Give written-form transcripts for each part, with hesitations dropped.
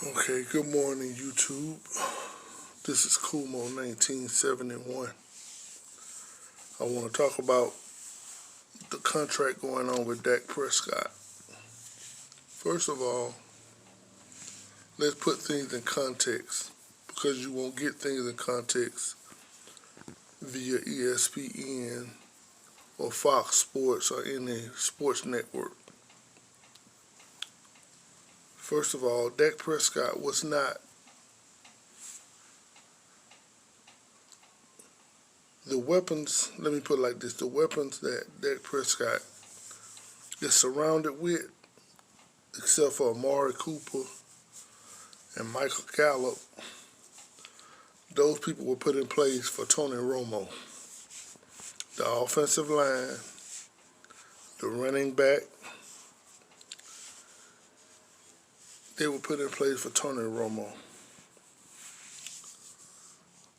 Okay, good morning, YouTube. This is Kumo 1971. I want to talk about the contract going on with Dak Prescott. First of all, let's put things in context because you won't get things in context via ESPN or Fox Sports or any sports network. First of all, Dak Prescott was not the weapons, let me put it like this, the weapons that Dak Prescott is surrounded with, except for Amari Cooper and Michael Gallup, those people were put in place for Tony Romo. The offensive line, the running back, they were put in place for Tony Romo.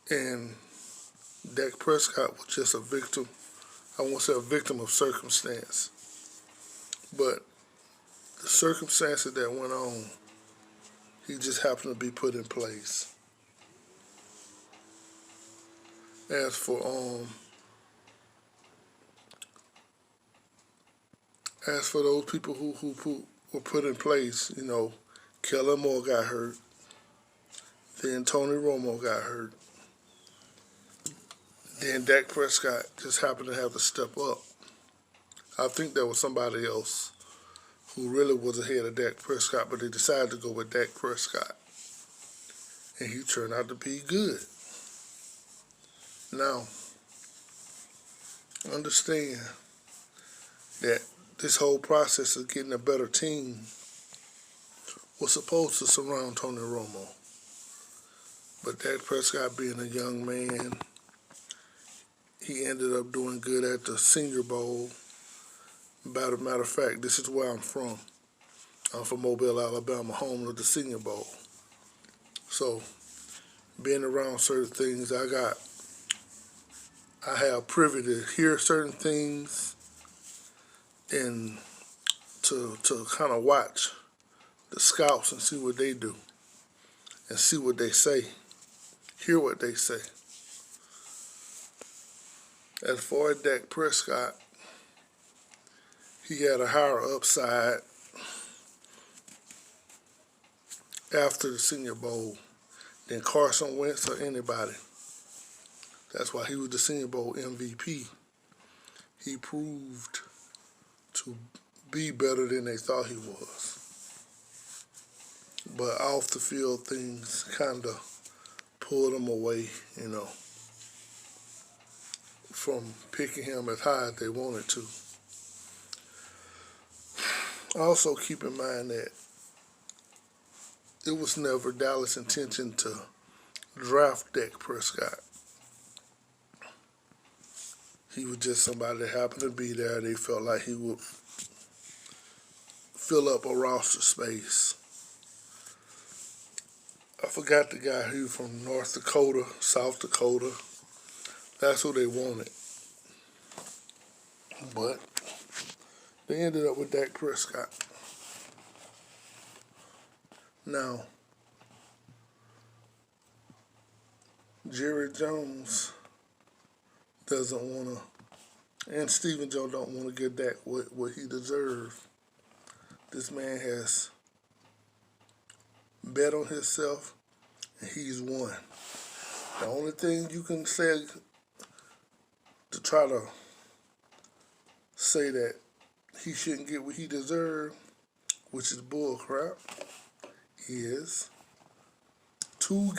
And Dak Prescott was just a victim. I won't say a victim of circumstance, but the circumstances that went on, he just happened to be put in place. As for those people who were put in place, Kellen Moore got hurt. Then Tony Romo got hurt. Then Dak Prescott just happened to have to step up. I think there was somebody else who really was ahead of Dak Prescott, but they decided to go with Dak Prescott. And he turned out to be good. Now, understand that this whole process of getting a better team was supposed to surround Tony Romo. But Dak Prescott, being a young man, he ended up doing good at the Senior Bowl. Matter of fact, this is where I'm from. I'm from Mobile, Alabama, home of the Senior Bowl. So, being around certain things, I have privy to hear certain things and to kind of watch the scouts and see what they do and see what they say, hear what they say. As far as Dak Prescott, he had a higher upside after the Senior Bowl than Carson Wentz or anybody. That's why he was the Senior Bowl MVP. He proved to be better than they thought he was. But off the field, things kind of pulled him away, from picking him as high as they wanted to. Also keep in mind that it was never Dallas' intention to draft Dak Prescott. He was just somebody that happened to be there. They felt like he would fill up a roster space. I forgot the guy who was from North Dakota, South Dakota. That's who they wanted. But they ended up with Dak Prescott. Now, Jerry Jones doesn't want to, and Stephen Jones don't want to give Dak what he deserves. This man has bet on himself, and he's won. The only thing you can say to try to say that he shouldn't get what he deserves, which is bull crap, is two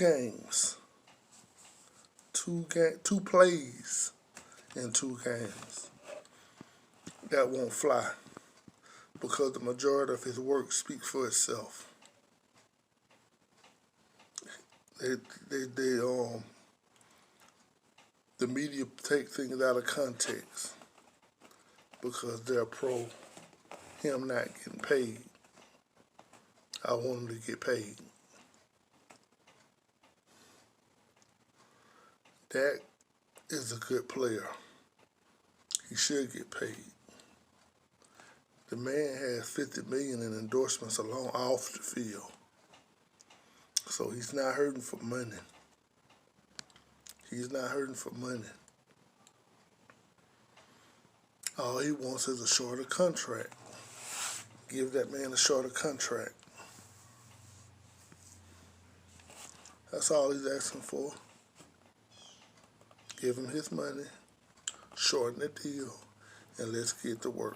plays in 2 games. That won't fly because the majority of his work speaks for itself. The media take things out of context because they're pro him not getting paid. I want him to get paid. Dak is a good player. He should get paid. The man has $50 million in endorsements alone off the field. So he's not hurting for money. He's not hurting for money. All he wants is a shorter contract. Give that man a shorter contract. That's all he's asking for. Give him his money, shorten the deal, and let's get to work.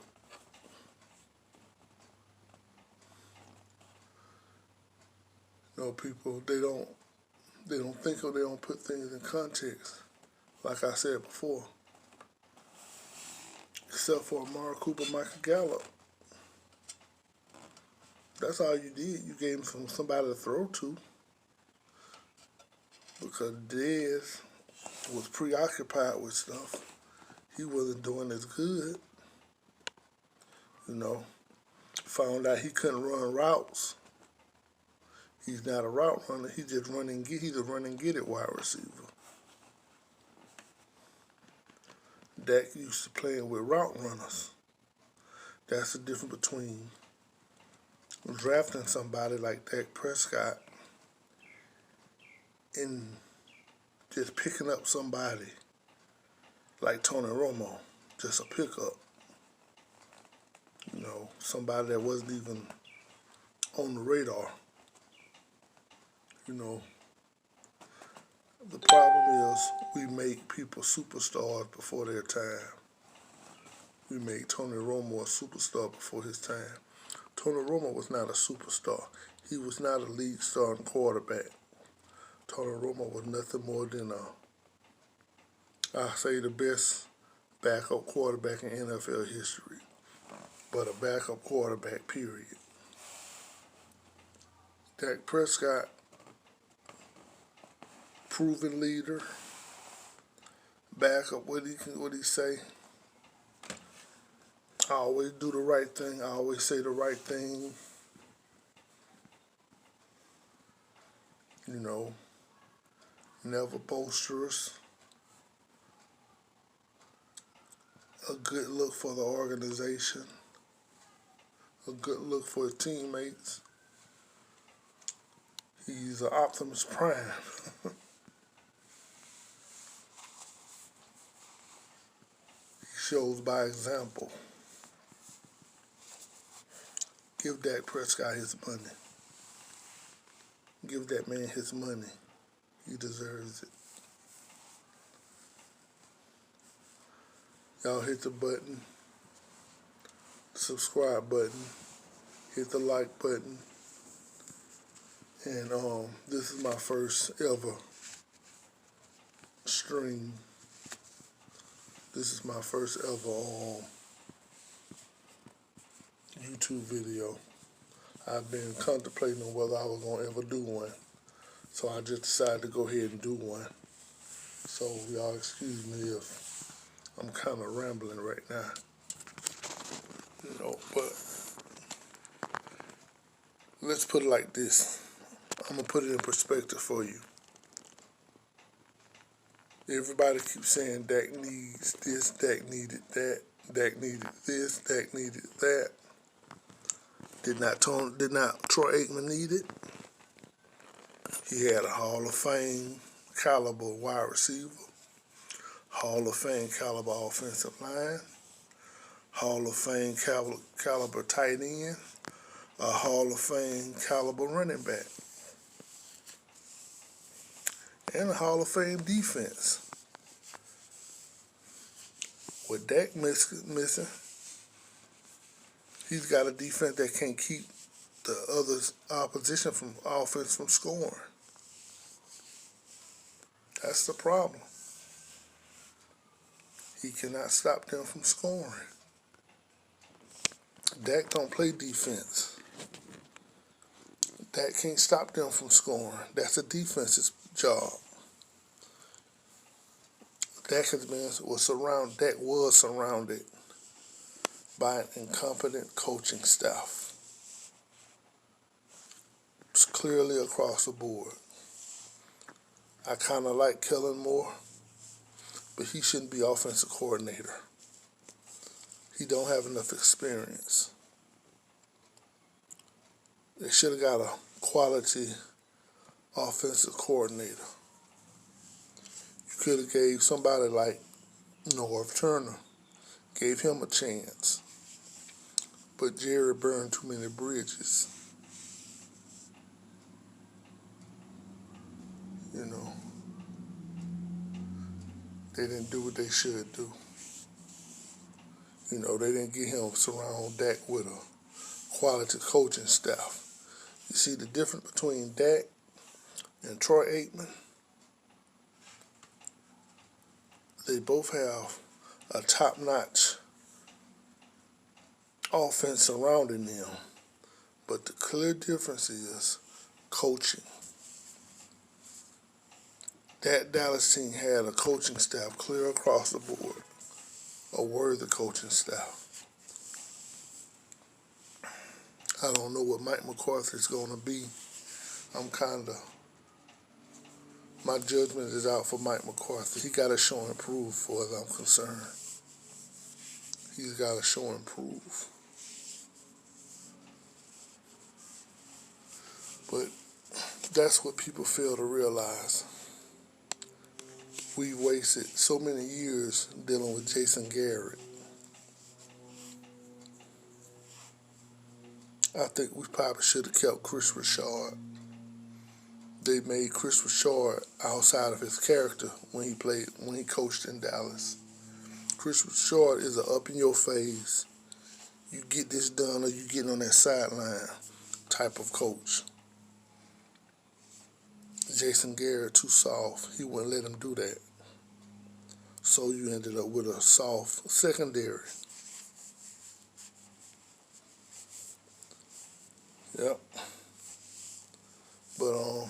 You know, people, they don't think or they don't put things in context. Like I said before, except for Amari Cooper, Michael Gallup. That's all you did. You gave him somebody to throw to. Because Dez was preoccupied with stuff. He wasn't doing as good. You know, found out he couldn't run routes. He's not a route runner. He's a run and get it wide receiver. Dak used to playing with route runners. That's the difference between drafting somebody like Dak Prescott and just picking up somebody like Tony Romo, just a pickup. You know, somebody that wasn't even on the radar. You know, the problem is we make people superstars before their time. We made Tony Romo a superstar before his time. Tony Romo was not a superstar. He was not a league starting quarterback. Tony Romo was nothing more than I say the best backup quarterback in NFL history. But a backup quarterback, period. Dak Prescott, proven leader, backup, what he say? I always do the right thing. I always say the right thing. You know, never boisterous. A good look for the organization. A good look for his teammates. He's an Optimus Prime. He shows by example. Give Dak Prescott his money. Give that man his money. He deserves it. Y'all hit the button, subscribe button, hit the like button. And this is my first ever stream. This is my first ever YouTube video. I've been contemplating on whether I was going to ever do one. So I just decided to go ahead and do one. So y'all excuse me if I'm kind of rambling right now. You know, but let's put it like this. I'm going to put it in perspective for you. Everybody keeps saying Dak needs this, Dak needed that, Dak needed this, Dak needed that. Did not Troy Aikman need it? He had a Hall of Fame caliber wide receiver, Hall of Fame caliber offensive line, Hall of Fame caliber tight end, a Hall of Fame caliber running back, and a Hall of Fame defense. With Dak missing, he's got a defense that can't keep the opposition from offense from scoring. That's the problem. He cannot stop them from scoring. Dak don't play defense. Dak can't stop them from scoring. That's a defense's job. Dak was surrounded by an incompetent coaching staff. It's clearly across the board. I kind of like Kellen Moore, but he shouldn't be offensive coordinator. He don't have enough experience. They should have got a quality offensive coordinator. You could have gave somebody like Norv Turner, gave him a chance. But Jerry burned too many bridges. You know, they didn't do what they should do. You know, they didn't get him surround Dak with a quality coaching staff. You see the difference between Dak and Troy Aikman? They both have a top-notch offense surrounding them, but the clear difference is coaching. That Dallas team had a coaching staff clear across the board, a worthy coaching staff. I don't know what Mike McCarthy is going to be. My judgment is out for Mike McCarthy. He got to show and prove, as far as I'm concerned. He's got to show and prove. But that's what people fail to realize. We wasted so many years dealing with Jason Garrett. I think we probably should have kept Chris Richard. They made Chris Richard outside of his character when he coached in Dallas. Chris Richard is an up-in-your-face, you get this done or you get on that sideline type of coach. Jason Garrett, too soft. He wouldn't let him do that. So you ended up with a soft secondary. Yep. But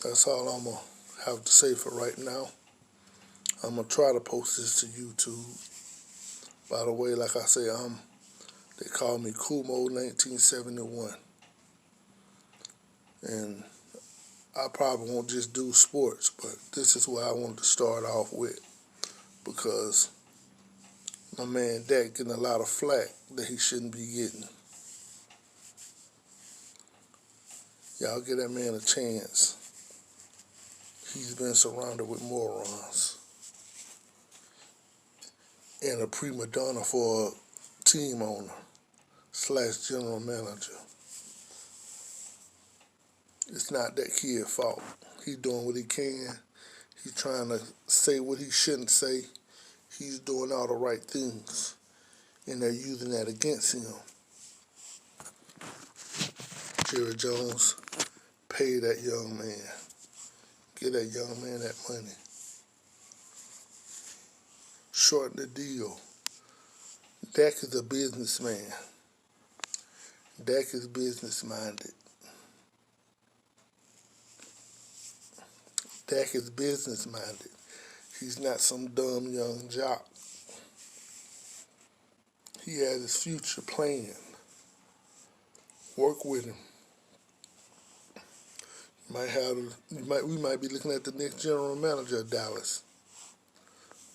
that's all I'm going to have to say for right now. I'm going to try to post this to YouTube. By the way, like I say, they call me Kumo 1971. And I probably won't just do sports, but this is what I wanted to start off with, because my man Dak getting a lot of flack that he shouldn't be getting. Y'all give that man a chance. He's been surrounded with morons and a prima donna for a team owner / general manager. It's not that kid's fault. He's doing what he can. He's trying to say what he shouldn't say. He's doing all the right things, and they're using that against him. Jerry Jones, pay that young man. Give that young man that money. Shorten the deal. Dak is a businessman. Dak is business-minded. Dak is business-minded. He's not some dumb young jock. He has his future planned. Work with him. We might be looking at the next general manager of Dallas.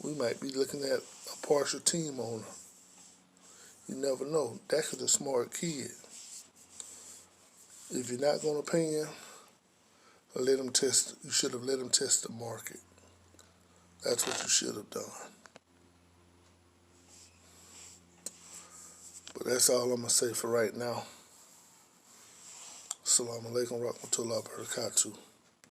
We might be looking at a partial team owner. You never know. Dak is a smart kid. If you're not going to pay him, let him test. You should have let him test the market. That's what you should have done. But that's all I'm going to say for right now. Assalamu alaikum, rahmatullahi wa barakatuh.